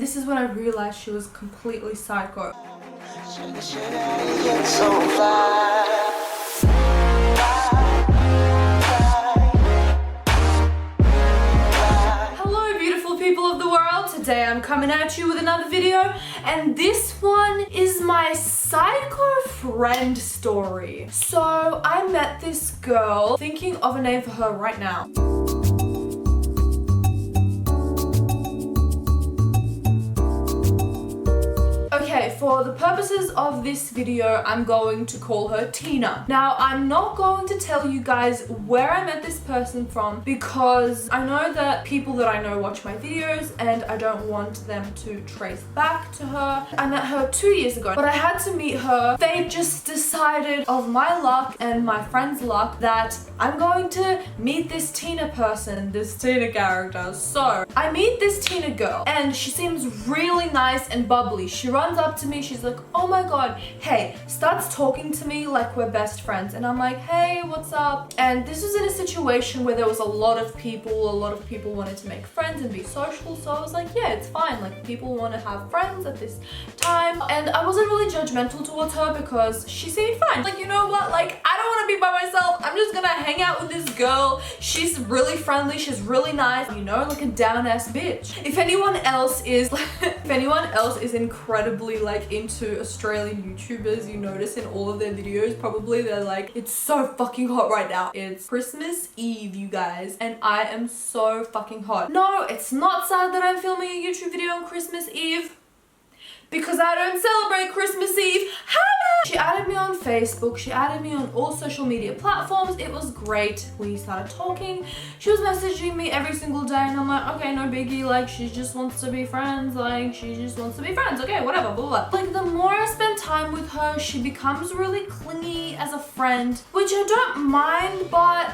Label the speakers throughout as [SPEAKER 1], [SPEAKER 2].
[SPEAKER 1] this is when I realized she was completely psycho. Hello beautiful people of the world, today I'm coming at you with another video, and this one is my psycho friend story. So I met this girl, thinking of a name for her right now. Okay, for the purposes of this video, I'm going to call her Tina. Now, I'm not going to tell you guys where I met this person from because I know that people that I know watch my videos and I don't want them to trace back to her. I met her 2 years ago, but I had to meet her. They just decided of my luck and my friend's luck that I'm going to meet this Tina person, this Tina character. So, I meet this Tina girl and she seems really nice and bubbly. She runs up to me, she's like, oh my god, hey, starts talking to me like we're best friends, and I'm like, hey, what's up? And this was in a situation where there was a lot of people wanted to make friends and be social, so I was like, yeah, it's fine, like people want to have friends at this time. And I wasn't really judgmental towards her because she seemed fine. Like, you know what, like I don't want to be by myself, I'm just gonna hang out with this girl. She's really friendly, she's really nice, you know, like a down-ass bitch. If anyone else is incredibly like into Australian YouTubers, you notice in all of their videos probably they're like, it's so fucking hot right now. It's Christmas Eve, you guys, and I am so fucking hot. No, it's not sad that I'm filming a YouTube video on Christmas Eve because I don't celebrate Christmas Eve. She added me on Facebook, she added me on all social media platforms. It was great. We started talking. She was messaging me every single day and I'm like, okay, no biggie, like she just wants to be friends, okay, whatever, blah, blah. Like the more I spend time with her, she becomes really clingy as a friend, which I don't mind, but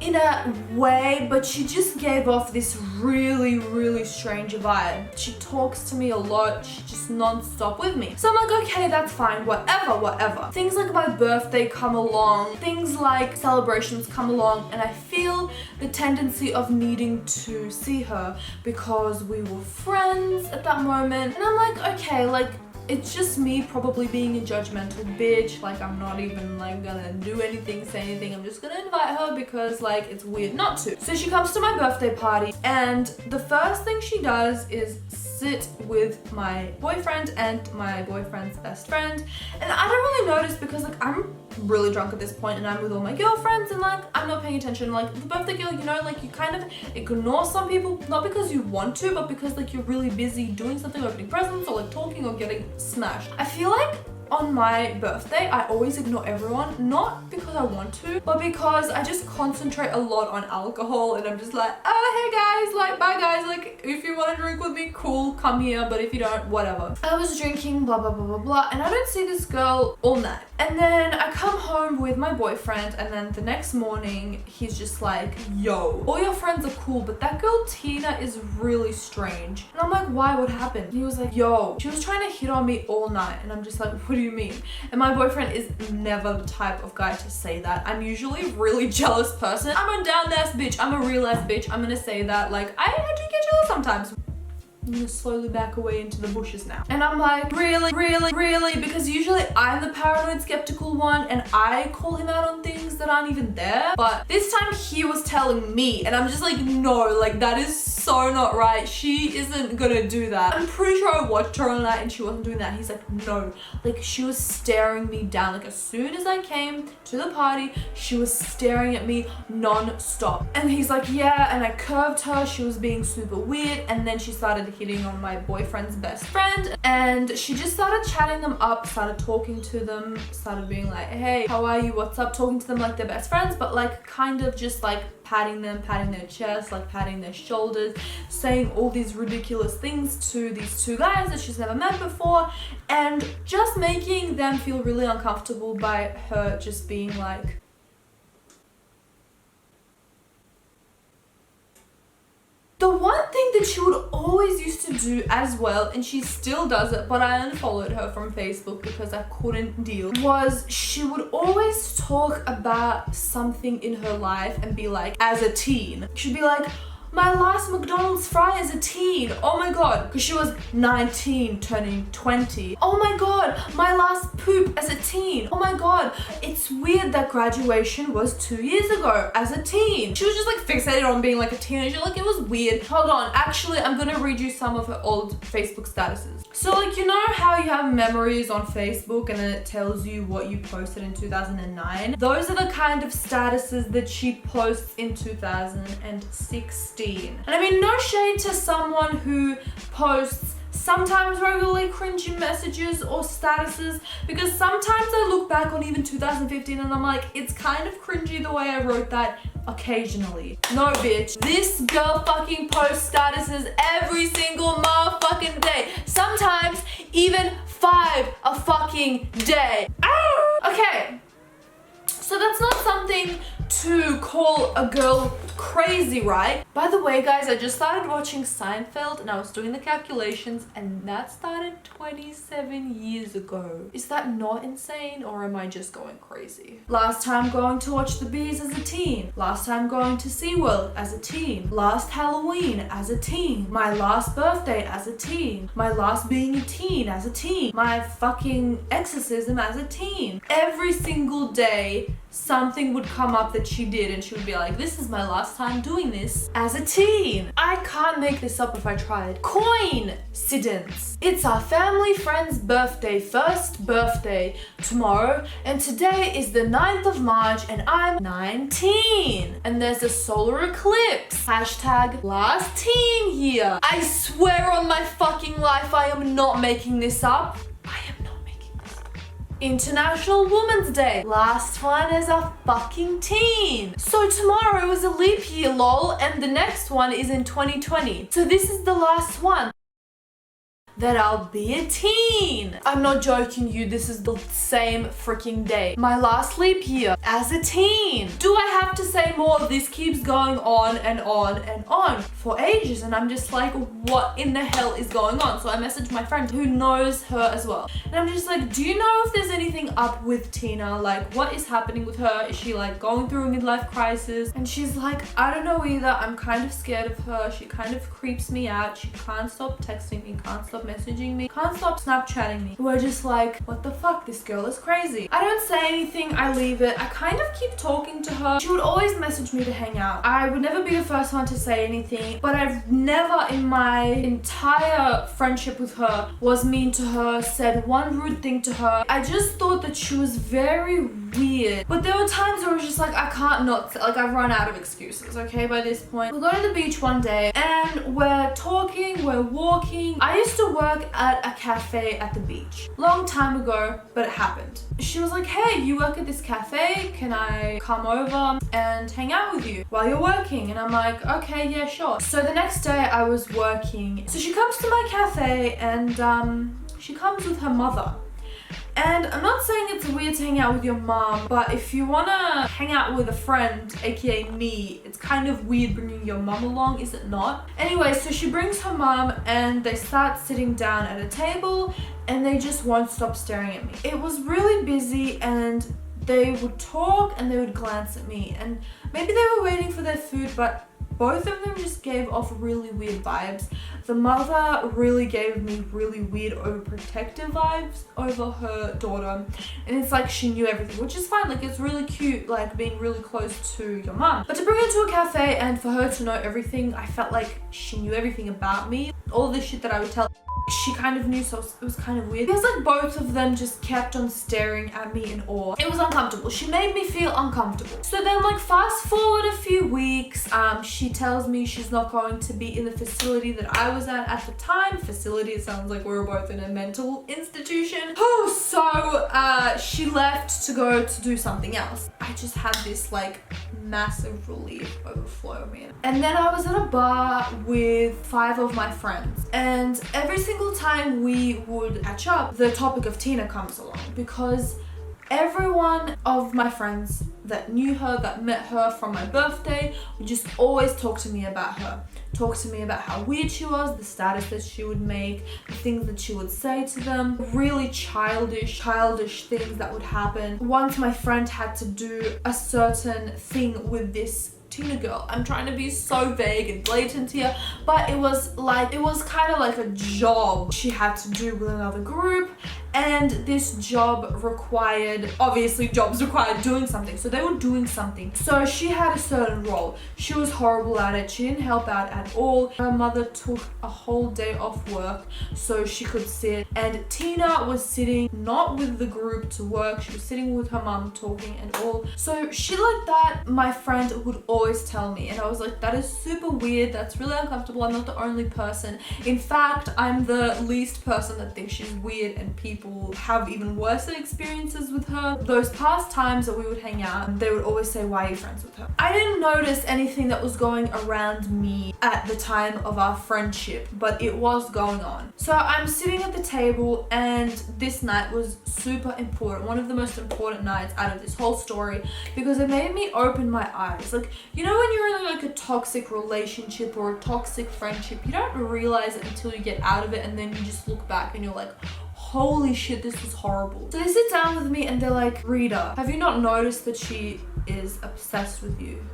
[SPEAKER 1] in a way, but she just gave off this really strange vibe. She talks to me a lot, she's just non-stop with me. So I'm like, okay, that's fine, whatever. Things like my birthday come along, things like celebrations come along, and I feel the tendency of needing to see her because we were friends at that moment. And I'm like, okay, like it's just me probably being a judgmental bitch. Like I'm not even like gonna do anything, say anything. I'm just gonna invite her because like it's weird not to. So she comes to my birthday party and the first thing she does is sit with my boyfriend and my boyfriend's best friend. And I don't really notice because like I'm really drunk at this point and I'm with all my girlfriends and like I'm not paying attention. Like the birthday girl, you know, like you kind of ignore some people, not because you want to, but because like you're really busy doing something, opening presents or like talking or getting smashed. I feel like on my birthday, I always ignore everyone, not because I want to, but because I just concentrate a lot on alcohol and I'm just like, oh, hey guys, like, bye guys, like, if you want to drink with me, cool, come here, but if you don't, whatever. I was drinking, blah, blah, blah, blah, blah, and I don't see this girl all night. And then I come home with my boyfriend and then the next morning, he's just like, yo, all your friends are cool, but that girl Tina is really strange. And I'm like, why, what happened? And he was like, yo, she was trying to hit on me all night. And I'm just like, what do you mean? And my boyfriend is never the type of guy to say that. I'm usually a really jealous person. I'm a down ass bitch. I'm a real ass bitch. I'm gonna say that. Like, I do get jealous sometimes. I'm gonna slowly back away into the bushes now. And I'm like, really? Because usually I'm the paranoid skeptical one and I call him out on things that aren't even there. But this time he was telling me and I'm just like, no, like that is so not right. She isn't gonna do that. I'm pretty sure I watched her on that and she wasn't doing that. He's like, no, like she was staring me down. Like as soon as I came to the party, she was staring at me non-stop. And he's like, yeah, and I curved her. She was being super weird. And then she started hitting on my boyfriend's best friend and she just started chatting them up, started talking to them, started being like, hey, how are you, what's up, talking to them like they're best friends, but like kind of just like patting them, patting their chest, like patting their shoulders, saying all these ridiculous things to these two guys that she's never met before, and just making them feel really uncomfortable by her just being like, the one thing that she would always used to do as well, and she still does it, but I unfollowed her from Facebook because I couldn't deal, was she would always talk about something in her life and be like, as a teen, she'd be like, my last McDonald's fry as a teen. Oh my god, because she was 19 turning 20. Oh my god, my last poop as a teen. Oh my god, it's weird that graduation was 2 years ago as a teen. She was just like fixated on being like a teenager, like it was weird. Hold on, actually I'm gonna read you some of her old Facebook statuses. So like, you know how you have memories on Facebook and then it tells you what you posted in 2009? Those are the kind of statuses that she posts in 2016. And I mean, no shade to someone who posts sometimes regularly cringy messages or statuses, because sometimes I look back on even 2015 and I'm like, it's kind of cringy the way I wrote that occasionally. No bitch, this girl fucking posts statuses every single motherfucking day, sometimes even 5 a fucking day. Okay, so that's not something to call a girl crazy, right? By the way, guys, I just started watching Seinfeld and I was doing the calculations and that started 27 years ago. Is that not insane, or am I just going crazy? Last time going to watch The Bees as a teen. Last time going to SeaWorld as a teen. Last Halloween as a teen. My last birthday as a teen. My last being a teen as a teen. My fucking exorcism as a teen. Every single day, something would come up that she did and she would be like, this is my last time doing this as a teen. I can't make this up if I tried. Coincidence. It's our family friend's birthday, first birthday tomorrow, and today is the 9th of March and I'm 19. And there's a solar eclipse. Hashtag last teen year. I swear on my fucking life I am not making this up. I am not. International Women's Day. Last one as a fucking teen. So tomorrow is a leap year, lol, and the next one is in 2020. So this is the last one that I'll be a teen. I'm not joking you, this is the same freaking day. My last leap year as a teen. Do I have to say more? This keeps going on and on and on for ages and I'm just like, what in the hell is going on? So I messaged my friend who knows her as well. And I'm just like, do you know if there's anything up with Tina? Like, what is happening with her? Is she like going through a midlife crisis? And she's like, I don't know either. I'm kind of scared of her. She kind of creeps me out. She can't stop texting me, can't stop messaging me, can't stop Snapchatting me. We're just like, what the fuck? This girl is crazy. I don't say anything, I leave it. I kind of keep talking to her. She would always message me to hang out. I would never be the first one to say anything, but I've never in my entire friendship with her was mean to her, said one rude thing to her. I just thought that she was very weird. But there were times where I was just like, I can't not, like I've run out of excuses, okay, by this point. We go to the beach one day and we're talking, we're walking. I used to work at a cafe at the beach. Long time ago, but it happened. She was like, hey, you work at this cafe? Can I come over and hang out with you while you're working? And I'm like, okay, yeah, sure. So the next day I was working. So she comes to my cafe and she comes with her mother. And I'm not saying it's weird to hang out with your mom, but if you wanna hang out with a friend, aka me, it's kind of weird bringing your mom along, is it not? Anyway, so she brings her mom and they start sitting down at a table and they just won't stop staring at me. It was really busy and they would talk and they would glance at me and maybe they were waiting for their food, but both of them just gave off really weird vibes. The mother really gave me really weird overprotective vibes over her daughter. And it's like she knew everything, which is fine. Like, it's really cute, like being really close to your mom. But to bring her to a cafe and for her to know everything, I felt like she knew everything about me. All the shit that I would tell, she kind of knew, so it was kind of weird. It was like both of them just kept on staring at me in awe. It was uncomfortable. She made me feel uncomfortable. So then, like, fast forward a few weeks, she tells me she's not going to be in the facility that I was at the time. Facility sounds like we were both in a mental institution. Oh, so she left to go to do something else. I just had this like massive relief overflow me. And then I was at a bar with 5 of my friends, and every single time we would catch up, the topic of Tina comes along, because every one of my friends that knew her, that met her from my birthday, would just always talk to me about her. Talk to me about how weird she was, the status that she would make, the things that she would say to them, really childish things that would happen. Once my friend had to do a certain thing with this Tina girl. I'm trying to be so vague and blatant here, but it was kind of like a job she had to do with another group, and this job required, obviously jobs required doing something, so they were doing something. So she had a certain role. She was horrible at it. She didn't help out at all. Her mother took a whole day off work so she could sit, and Tina was sitting not with the group to work. She was sitting with her mom talking and all. So shit like that, my friend would always tell me, and I was like, that is super weird. That's really uncomfortable. I'm not the only person. In fact, I'm the least person that thinks she's weird, and people have even worse experiences with her. Those past times that we would hang out, they would always say, why are you friends with her? I didn't notice anything that was going around me at the time of our friendship, but it was going on. So I'm sitting at the table, and this night was super important, one of the most important nights out of this whole story, because it made me open my eyes. Like, you know, when you're in like a toxic relationship or a toxic friendship, you don't realize it until you get out of it, and then you just look back and you're like, holy shit, this was horrible. So they sit down with me and they're like, Rita, have you not noticed that she is obsessed with you?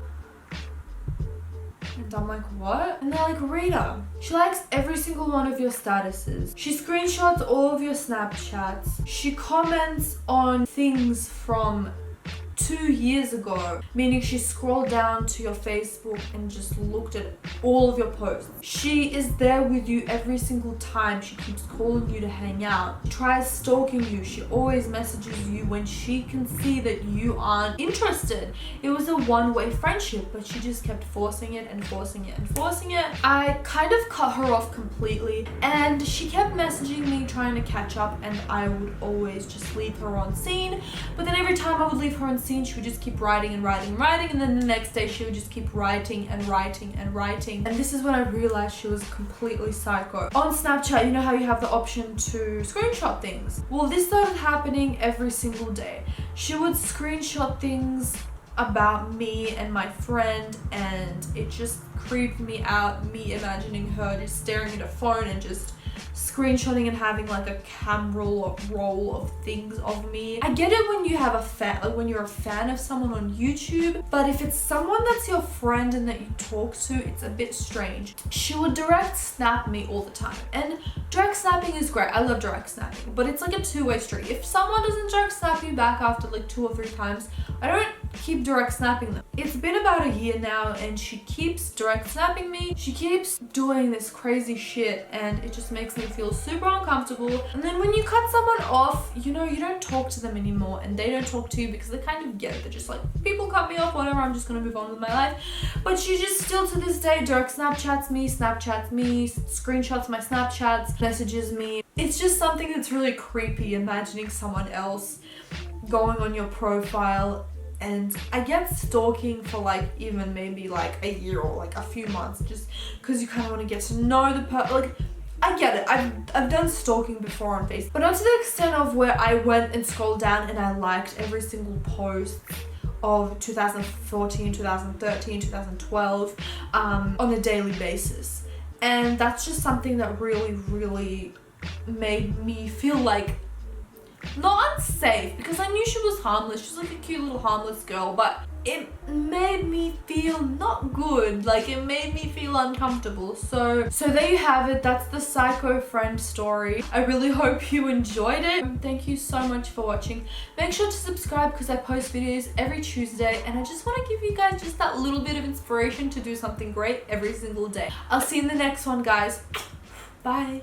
[SPEAKER 1] And I'm like, what? And they're like, Rita, she likes every single one of your statuses. She screenshots all of your Snapchats. She comments on things from 2 years ago, meaning she scrolled down to your Facebook and just looked at all of your posts. She is there with you every single time. She keeps calling you to hang out. She tries stalking you. She always messages you when she can see that you aren't interested. It was a one-way friendship, but she just kept forcing it and forcing it and forcing it. I kind of cut her off completely, and she kept messaging me trying to catch up, and I would always just leave her on scene. But then every time I would leave her on scene, she would just keep writing and writing and writing, and then the next day she would just keep writing and writing and writing. And this is when I realized she was completely psycho. On Snapchat, you know how you have the option to screenshot things? Well, this started happening every single day. She would screenshot things about me and my friend, and it just creeped me out, me imagining her just staring at her phone and just screenshotting and having like a camera roll of things of me. I get it when you have a fan, like when you're a fan of someone on YouTube, but if it's someone that's your friend and that you talk to, it's a bit strange. She would direct snap me all the time, and direct snapping is great. I love direct snapping, but it's like a two-way street. If someone doesn't direct snap you back after like 2 or 3 times, I don't keep direct snapping them. It's been about a year now, and she keeps direct snapping me. She keeps doing this crazy shit, and it just makes me feel super uncomfortable. And then when you cut someone off, you know, you don't talk to them anymore, and they don't talk to you because they kind of get it. They're just like, people cut me off, whatever, I'm just gonna move on with my life. But she just still to this day direct Snapchats me, screenshots my Snapchats, messages me. It's just something that's really creepy, imagining someone else going on your profile. And I get stalking for like even maybe like a year or like a few months, just because you kind of want to get to know the person. Like, I get it. I've done stalking before on Facebook, but not to the extent of where I went and scrolled down and I liked every single post of 2014, 2013, 2012 on a daily basis. And that's just something that really, really made me feel like not unsafe, because I knew she was harmless. She's like a cute little harmless girl, but it made me feel not good. Like, it made me feel uncomfortable. So there you have it. That's the psycho friend story. I really hope you enjoyed it. Thank you so much for watching. Make sure to subscribe because I post videos every Tuesday, and I just want to give you guys just that little bit of inspiration to do something great every single day. I'll see you in the next one, guys. Bye.